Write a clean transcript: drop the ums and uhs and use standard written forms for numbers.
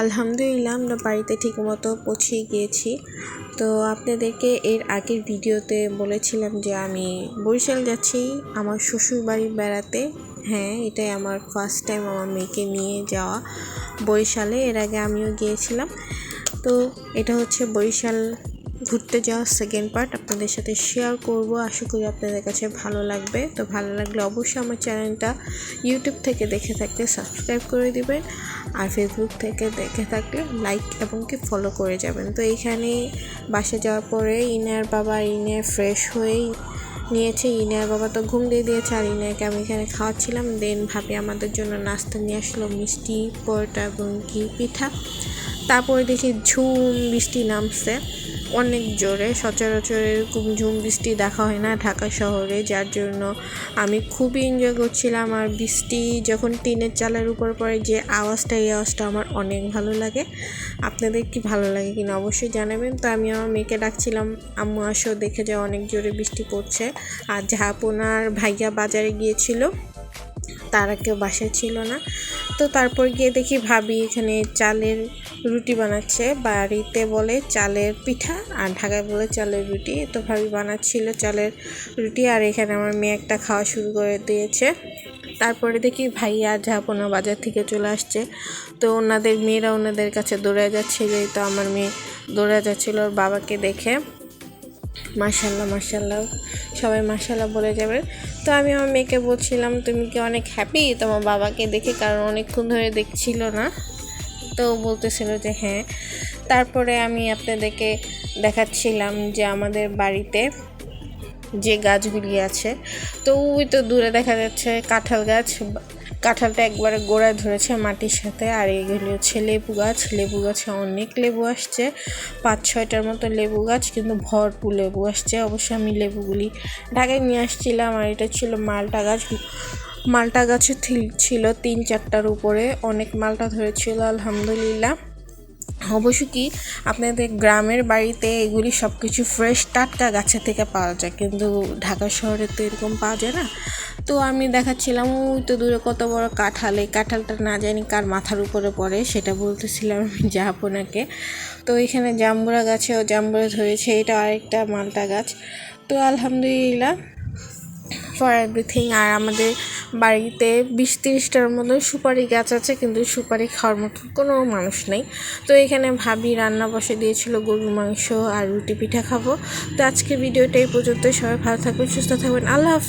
আলহামদুলিল্লাহ আমরা বাড়িতে ঠিকমতো পৌঁছে গিয়েছি। তো আপনাদেরকে এর আগের ভিডিওতে বলেছিলাম যে আমি বরিশাল যাচ্ছি আমার শ্বশুর বাড়ি বেড়াতে। হ্যাঁ, এটাই আমার ফার্স্ট টাইম আমার মেয়েকে নিয়ে যাওয়া বরিশালে। এর আগে আমিও গিয়েছিলাম। তো এটা হচ্ছে বরিশাল ঘুরতে যাওয়ার সেকেন্ড পার্ট, আপনাদের সাথে শেয়ার করব। আশা করি আপনাদের কাছে ভালো লাগবে। তো ভালো লাগলে অবশ্যই আমার চ্যানেলটা ইউটিউব থেকে দেখে থাকলে সাবস্ক্রাইব করে দিবেন, আর ফেসবুক থেকে দেখে থাকলে লাইক এবং কি ফলো করে যাবেন। তো এইখানে বাসে যাওয়ার পরে ইনার বাবা ফ্রেশ হয়েই নিয়েছে। ইনার বাবা তো ঘুম দিয়ে দিয়েছে, আর ইনাকে আমি এখানে খাওয়াচ্ছিলাম। দেন ভাবি আমাদের জন্য নাস্তা নিয়ে আসলো, মিষ্টি, পরোটা এবং কি পিঠা। তারপরে দেখি ঝুম বৃষ্টি নামছে অনেক জোরে। সচরাচর এরকম ঝুম বৃষ্টি দেখা হয় না ঢাকা শহরে, যার জন্য আমি খুবই এনজয় করছিলাম। আর বৃষ্টি যখন টিনের চালের উপর পড়ে যে আওয়াজটা, এই আওয়াজটা আমার অনেক ভালো লাগে। আপনাদের কি ভালো লাগে কিনা অবশ্যই জানাবেন। তো আমি আমার মেয়েকে ডাকছিলাম, আম্মু আসো দেখে যাও অনেক জোরে বৃষ্টি পড়ছে। আর ঝাপনার ভাইয়া বাজারে গিয়েছিল, তারা কেউ বাসায় ছিল না। তো তারপর গিয়ে দেখি ভাবি এখানে চালের রুটি বানাচ্ছে। বাড়িতে বলে চালের পিঠা আর ঢাকায় বলে চালের রুটি। তো ভাবি বানাচ্ছিল চালের রুটি, আর এখানে আমার মেয়ে একটা খাওয়া শুরু করে দিয়েছে। তারপরে দেখি ভাইয়া ঝাপনা বাজার থেকে চলে আসছে। তো ওনাদের মেয়েরা ওনাদের কাছে দৌড়ে যাচ্ছে, যেহেতু আমার মেয়ে দৌড়ে যাচ্ছিল ওর বাবাকে দেখে। মাশাল্লাহ মাশাল্লাহ, সবাই মাশাল্লাহ বলে যাবে। তো আমি আমার মেয়েকে বলছিলাম তুমি কি অনেক হ্যাপি তোমার বাবাকে দেখে, কারণ অনেকক্ষণ ধরে দেখছিল না। তো বলতেছিল যে হ্যাঁ। তারপরে আমি আপনাদেরকে দেখাচ্ছিলাম যে আমাদের বাড়িতে যে গাছগুলি আছে, তো ওই তো দূরে দেখা যাচ্ছে কাঁঠাল গাছ। কাঁঠালটা একবারে গোড়ায় ধরেছে মাটির সাথে। আর এগুলি হচ্ছে লেবু গাছ। লেবু গাছে অনেক লেবু আসছে, 5-6টার মতো লেবু গাছ, কিন্তু ভরপুর লেবু আসছে। অবশ্যই আমি লেবুগুলি ঢাকায় নিয়ে আসছিলাম। আর এটা ছিল মালটা গাছ। মালটা গাছে ছিল 3-4টার উপরে, অনেক মালটা ধরেছিল আলহামদুলিল্লাহ। অবশ্য কি আপনাদের গ্রামের বাড়িতে এগুলি সব কিছু ফ্রেশ টাটকা গাছের থেকে পাওয়া যায়, কিন্তু ঢাকা শহরে তো এরকম পাওয়া যায় না। তো আমি দেখাচ্ছিলাম ওই তো দূরে কত বড় কাঁঠাল, এই কাঁঠালটা না জানি কার মাথার উপরে পড়ে, সেটা বলতেছিলাম আমি আপনাকে। তো এখানে জাম্বুরা গাছেও জাম্বুরা ধরেছে, এটা আরেকটা মালটা গাছ। তো আলহামদুলিল্লাহ ফর এভরিথিং। আর আমাদের বাড়িতে 20-30টার মতো সুপারি গাছ আছে, কিন্তু সুপারি খাওয়ার মতো কোনো মানুষ নেই। তো এখানে ভাবি রান্না বসে দিয়েছিল গরুর মাংস আর রুটি পিঠা খাবো। তো আজকে ভিডিওটা এই পর্যন্ত। সবাই ভালো থাকবেন, সুস্থ থাকবেন, আল্লাহ হাফেজ।